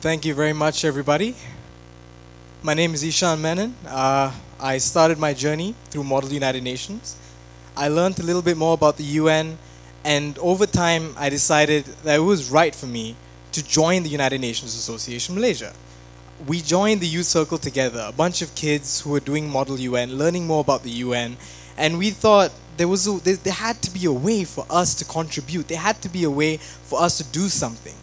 Thank you very much, everybody. My name is Eshaan Menon. I started my journey through Model United Nations. I learned a little bit more about the UN, and over time, I decided that it was right for me to join the United Nations Association Malaysia. We joined the youth circle together, a bunch of kids who were doing Model UN, learning more about the UN, and we thought there had to be a way for us to contribute. There had to be a way for us to do something.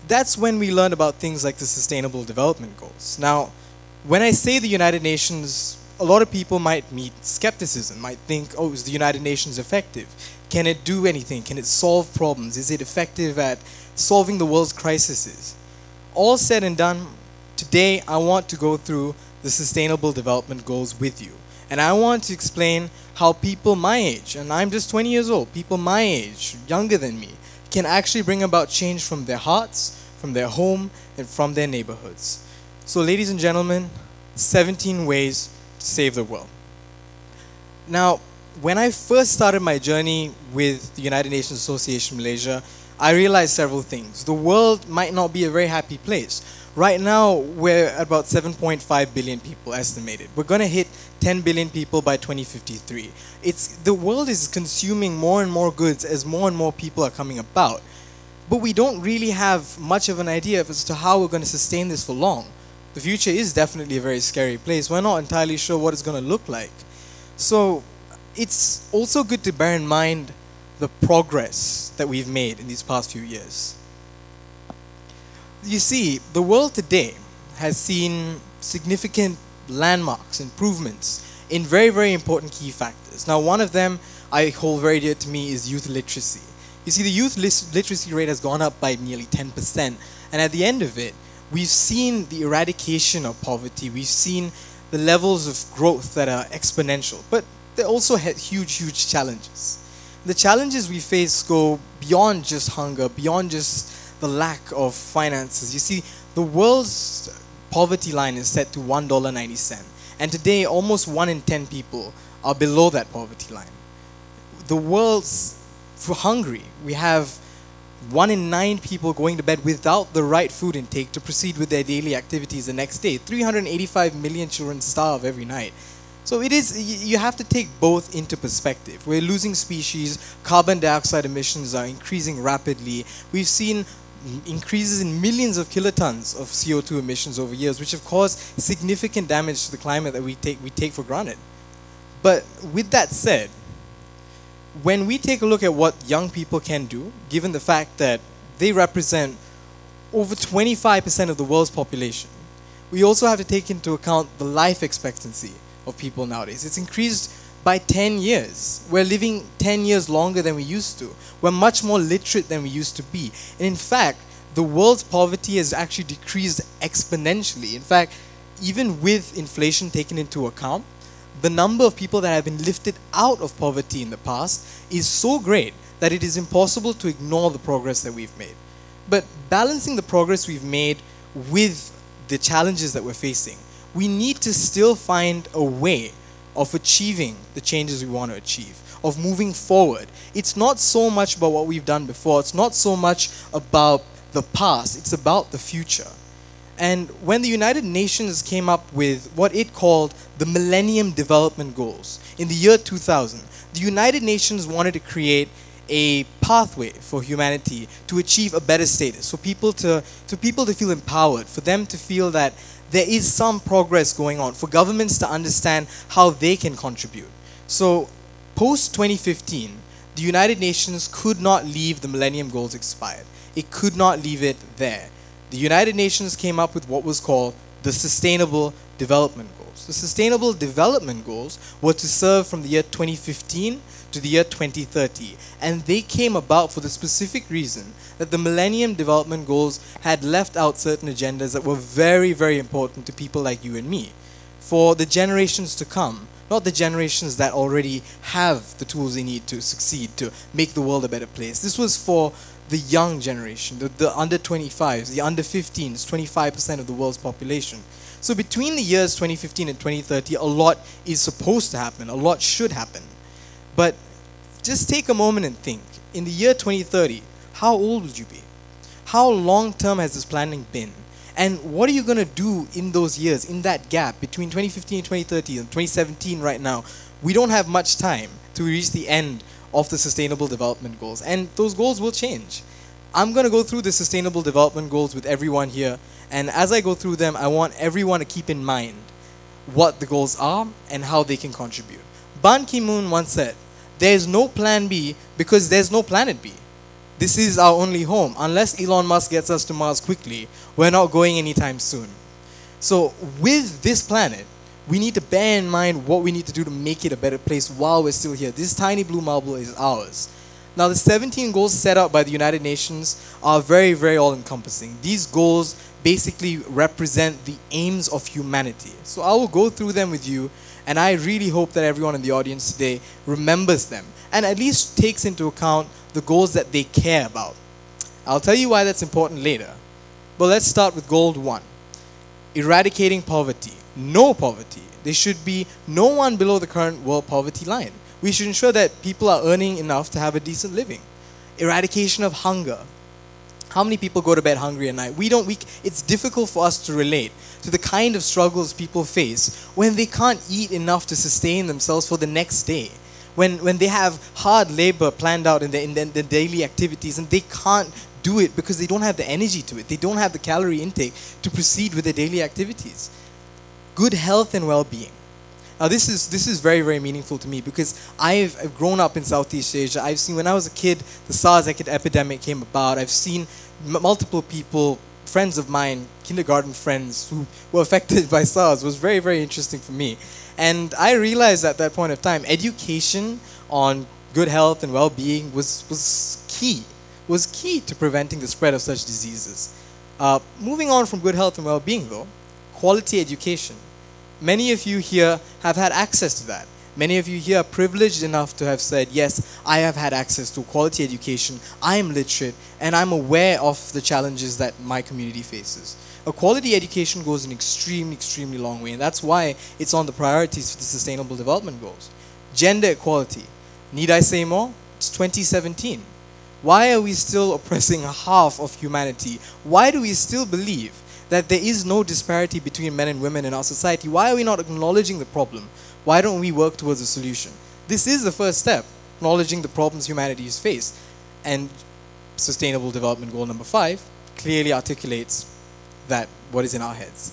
That's when we learned about things like the Sustainable Development Goals. Now, when I say the United Nations, a lot of people might meet skepticism, might think, oh, is the United Nations effective? Can it do anything? Can it solve problems? Is it effective at solving the world's crises? All said and done, today I want to go through the Sustainable Development Goals with you. And I want to explain how people my age, and I'm just 20 years old, people my age, younger than me, can actually bring about change from their hearts, from their home, and from their neighborhoods. So ladies and gentlemen, 17 ways to save the world. Now, when I first started my journey with the United Nations Association Malaysia, I realized several things. The world might not be a very happy place. Right now, we're at about 7.5 billion people estimated. We're going to hit 10 billion people by 2053. The world is consuming more and more goods as more and more people are coming about. But we don't really have much of an idea as to how we're going to sustain this for long. The future is definitely a very scary place. We're not entirely sure what it's going to look like. So it's also good to bear in mind the progress that we've made in these past few years. You see, the world today has seen significant landmarks, improvements in very, very important key factors. Now, one of them I hold very dear to me is youth literacy. You see, the youth literacy rate has gone up by nearly 10%, and at the end of it, we've seen the eradication of poverty. We've seen the levels of growth that are exponential, but they also had huge, huge challenges. The challenges we face go beyond just hunger, beyond just the lack of finances. You see, the world's poverty line is set to $1.90, and today almost 1 in 10 people are below that poverty line. The world's hungry. We have 1 in 9 people going to bed without the right food intake to proceed with their daily activities the next day. 385 million children starve every night. So you have to take both into perspective. We're losing species, carbon dioxide emissions are increasing rapidly. We've seen increases in millions of kilotons of CO2 emissions over years, which have caused significant damage to the climate that we take for granted. But with that said, when we take a look at what young people can do, given the fact that they represent over 25% of the world's population, we also have to take into account the life expectancy of people nowadays. It's increased by 10 years. We're living 10 years longer than we used to. We're much more literate than we used to be. And in fact, the world's poverty has actually decreased exponentially. In fact, even with inflation taken into account, the number of people that have been lifted out of poverty in the past is so great that it is impossible to ignore the progress that we've made. But balancing the progress we've made with the challenges that we're facing, we need to still find a way of achieving the changes we want to achieve, of moving forward. It's not so much about what we've done before. It's not so much about the past. It's about the future. And when the United Nations came up with what it called the Millennium Development Goals in the year 2000, the United Nations wanted to create a pathway for humanity to achieve a better status, for people to feel empowered, for them to feel that there is some progress going on, for governments to understand how they can contribute. So post-2015, the United Nations could not leave the Millennium Goals expired. It could not leave it there. The United Nations came up with what was called the Sustainable Development Goals. The Sustainable Development Goals were to serve from the year 2015 to the year 2030, and they came about for the specific reason that the Millennium Development Goals had left out certain agendas that were very, very important to people like you and me. For the generations to come, not the generations that already have the tools they need to succeed, to make the world a better place. This was for the young generation, the under 25s, the under 15s, 25% of the world's population. So between the years 2015 and 2030, a lot is supposed to happen, a lot should happen. But just take a moment and think. In the year 2030, how old would you be? How long-term has this planning been? And what are you going to do in those years, in that gap between 2015 and 2030 and 2017 right now? We don't have much time to reach the end of the Sustainable Development Goals, and those goals will change. I'm going to go through the Sustainable Development Goals with everyone here, and as I go through them, I want everyone to keep in mind what the goals are and how they can contribute. Ban Ki-moon once said, "There's no plan B because there's no planet B. This is our only home. Unless Elon Musk gets us to Mars quickly, we're not going anytime soon." So with this planet, we need to bear in mind what we need to do to make it a better place while we're still here. This tiny blue marble is ours. Now, the 17 goals set out by the United Nations are very, very all-encompassing. These goals basically represent the aims of humanity. So I will go through them with you, and I really hope that everyone in the audience today remembers them and at least takes into account the goals that they care about. I'll tell you why that's important later. But let's start with goal 1. Eradicating poverty. No poverty. There should be no one below the current world poverty line. We should ensure that people are earning enough to have a decent living. Eradication of hunger. How many people go to bed hungry at night? It's difficult for us to relate to the kind of struggles people face when they can't eat enough to sustain themselves for the next day. When they have hard labor planned out in their daily activities and they can't do it because they don't have the energy to it. They don't have the calorie intake to proceed with their daily activities. Good health and well-being. Now this is very, very meaningful to me because I've grown up in Southeast Asia. I've seen, when I was a kid, the SARS epidemic came about. I've seen multiple people, friends of mine, kindergarten friends who were affected by SARS. It was very, very interesting for me. And I realized at that point of time, education on good health and well-being was key to preventing the spread of such diseases. Moving on from good health and well-being though, quality education. Many of you here have had access to that. Many of you here are privileged enough to have said, yes, I have had access to quality education, I am literate, and I'm aware of the challenges that my community faces. A quality education goes an extremely, extremely long way, and that's why it's on the priorities for the Sustainable Development Goals. Gender equality. Need I say more? It's 2017. Why are we still oppressing half of humanity? Why do we still believe that there is no disparity between men and women in our society? Why are we not acknowledging the problem? Why don't we work towards a solution? This is the first step, acknowledging the problems humanity has faced. And Sustainable Development Goal number 5 clearly articulates that what is in our heads.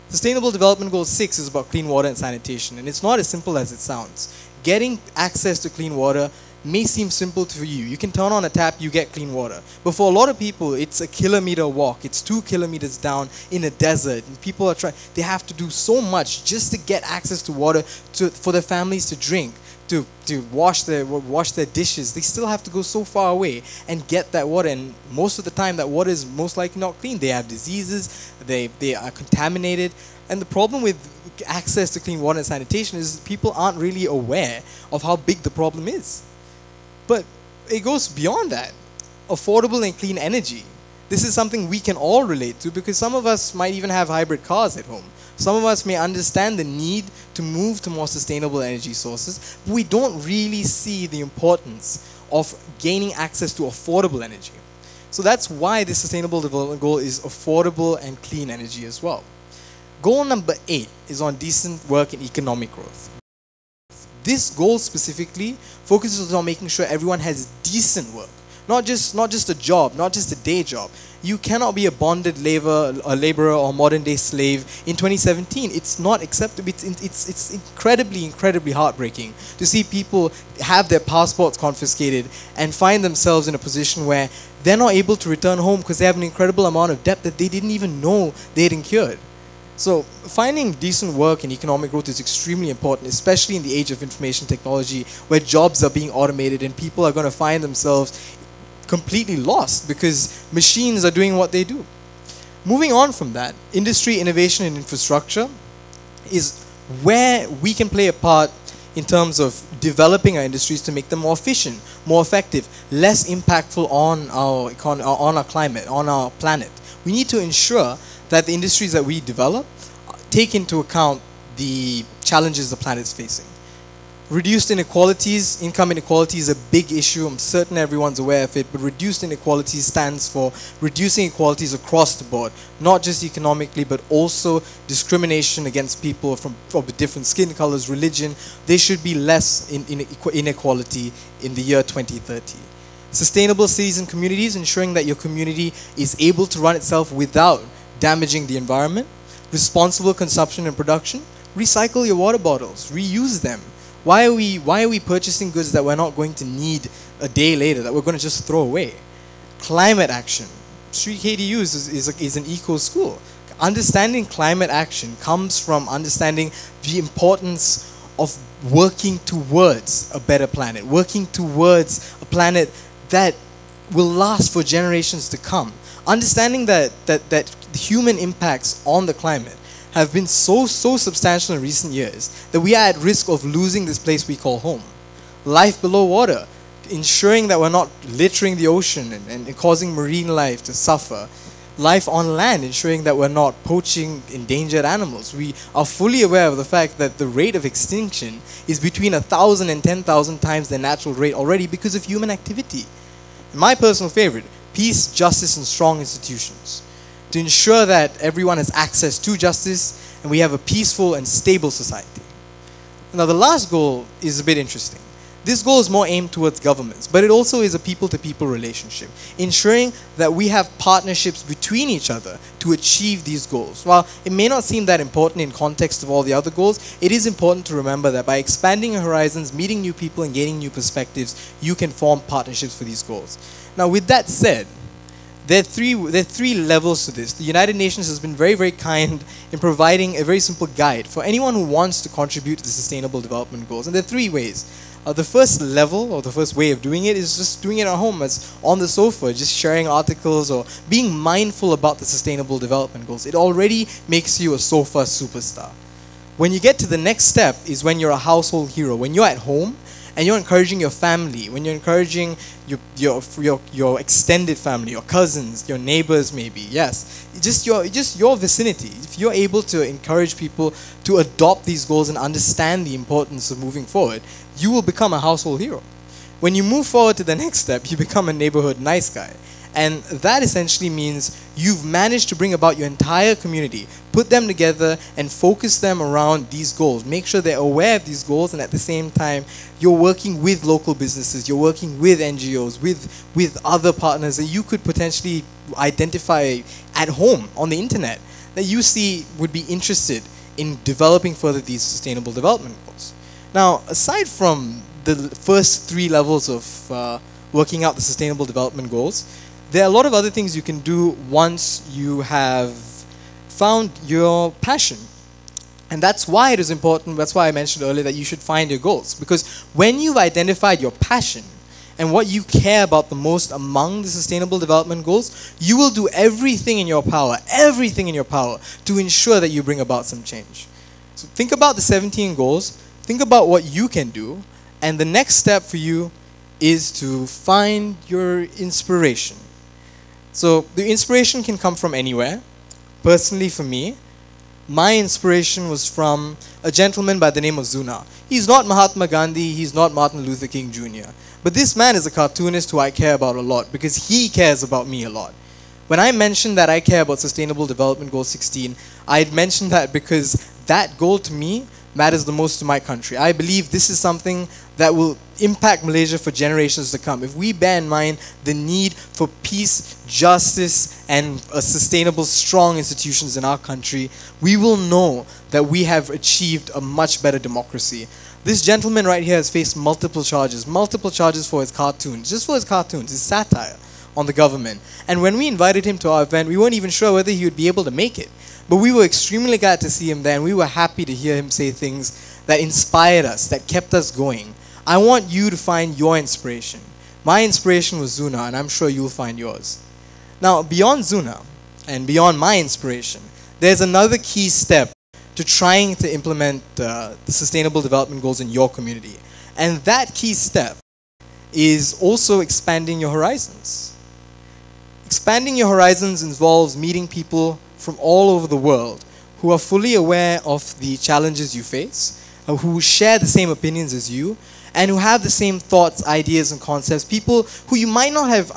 Sustainable Development Goal 6 is about clean water and sanitation, and it's not as simple as it sounds. Getting access to clean water may seem simple to you. You can turn on a tap, you get clean water. But for a lot of people, it's a kilometer walk. It's 2 kilometers down in a desert. And people they have to do so much just to get access to water for their families to drink, to wash their dishes. They still have to go so far away and get that water. And most of the time, that water is most likely not clean. They have diseases. They are contaminated. And the problem with access to clean water and sanitation is people aren't really aware of how big the problem is. But it goes beyond that. Affordable and clean energy. This is something we can all relate to because some of us might even have hybrid cars at home. Some of us may understand the need to move to more sustainable energy sources, but we don't really see the importance of gaining access to affordable energy. So that's why the Sustainable Development Goal is affordable and clean energy as well. Goal number 8 is on decent work and economic growth. This goal specifically focuses on making sure everyone has decent work. Not just a job, not just a day job. You cannot be a bonded laborer or modern day slave in 2017. It's not acceptable. It's incredibly, incredibly heartbreaking to see people have their passports confiscated and find themselves in a position where they're not able to return home because they have an incredible amount of debt that they didn't even know they had incurred. So finding decent work and economic growth is extremely important, especially in the age of information technology where jobs are being automated and people are going to find themselves completely lost because machines are doing what they do. Moving on from that, industry, innovation and infrastructure is where we can play a part in terms of developing our industries to make them more efficient, more effective, less impactful on our climate, on our planet. We need to ensure that the industries that we develop take into account the challenges the planet is facing. Reduced inequalities, income inequality is a big issue. I'm certain everyone's aware of it, but reduced inequality stands for reducing inequalities across the board, not just economically, but also discrimination against people of different skin colors, religion. There should be less inequality in the year 2030. Sustainable cities and communities, ensuring that your community is able to run itself without damaging the environment. Responsible consumption and production. Recycle your water bottles, reuse them. Why are we purchasing goods that we're not going to need a day later, that we're going to just throw away? Climate action. Sri KDUs is an eco school. Understanding climate action comes from understanding the importance of working towards a better planet, working towards a planet that will last for generations to come. Understanding that the human impacts on the climate have been so substantial in recent years that we are at risk of losing this place we call home. Life below water, ensuring that we're not littering the ocean and causing marine life to suffer. Life on land, ensuring that we're not poaching endangered animals. We are fully aware of the fact that the rate of extinction is between 1,000 and 10,000 times the natural rate already because of human activity. And my personal favorite, peace, justice, and strong institutions, to ensure that everyone has access to justice and we have a peaceful and stable society. Now the last goal is a bit interesting. This goal is more aimed towards governments, but it also is a people-to-people relationship, ensuring that we have partnerships between each other to achieve these goals. While it may not seem that important in context of all the other goals, it is important to remember that by expanding your horizons, meeting new people and gaining new perspectives, you can form partnerships for these goals. Now with that said, there are three levels to this. The United Nations has been very, very kind in providing a very simple guide for anyone who wants to contribute to the Sustainable Development Goals. And there are three ways. The first level, or the first way of doing it, is just doing it at home, as on the sofa, just sharing articles or being mindful about the Sustainable Development Goals. It already makes you a sofa superstar. When you get to the next step is when you're a household hero. When you're at home, and you're encouraging your family, when you're encouraging your extended family, your cousins, your neighbors maybe, yes, just your vicinity. If you're able to encourage people to adopt these goals and understand the importance of moving forward, you will become a household hero. When you move forward to the next step, you become a neighborhood nice guy. And that essentially means you've managed to bring about your entire community, put them together and focus them around these goals. Make sure they're aware of these goals, and at the same time, you're working with local businesses, you're working with NGOs, with other partners that you could potentially identify at home on the internet that you see would be interested in developing further these sustainable development goals. Now, aside from the first three levels of working out the sustainable development goals, there are a lot of other things you can do once you have found your passion. And that's why it is important, that's why I mentioned earlier that you should find your goals. Because when you've identified your passion and what you care about the most among the sustainable development goals, you will do everything in your power to ensure that you bring about some change. So think about the 17 goals, think about what you can do, and the next step for you is to find your inspiration. So the inspiration can come from anywhere. Personally for me, my inspiration was from a gentleman by the name of Zuna. He's not Mahatma Gandhi, he's not Martin Luther King Jr. But this man is a cartoonist who I care about a lot because he cares about me a lot. When I mentioned that I care about Sustainable Development Goal 16, I mentioned that because that goal to me matters the most to my country. I believe this is something that will impact Malaysia for generations to come. If we bear in mind the need for peace, justice, and sustainable, strong institutions in our country, we will know that we have achieved a much better democracy. This gentleman right here has faced multiple charges for his cartoons, just for his cartoons, his satire on the government. And when we invited him to our event, we weren't even sure whether he would be able to make it. But we were extremely glad to see him there, and we were happy to hear him say things that inspired us, that kept us going. I want you to find your inspiration. My inspiration was Zuna, and I'm sure you'll find yours. Now, beyond Zuna, and beyond my inspiration, there's another key step to trying to implement the Sustainable Development Goals in your community. And that key step is also expanding your horizons. Expanding your horizons involves meeting people from all over the world who are fully aware of the challenges you face, who share the same opinions as you, and who have the same thoughts, ideas, and concepts. People who you might not have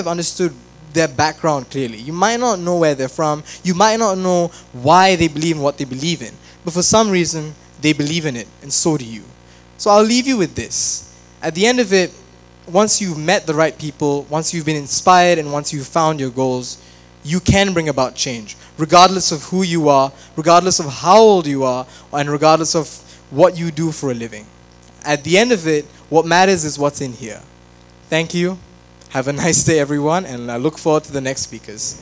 understood their background clearly. You might not know where they're from. You might not know why they believe in what they believe in. But for some reason, they believe in it, and so do you. So I'll leave you with this. At the end of it, once you've met the right people, once you've been inspired, and once you've found your goals, you can bring about change, regardless of who you are, regardless of how old you are, and regardless of what you do for a living. At the end of it, what matters is what's in here. Thank you. Have a nice day, everyone, and I look forward to the next speakers.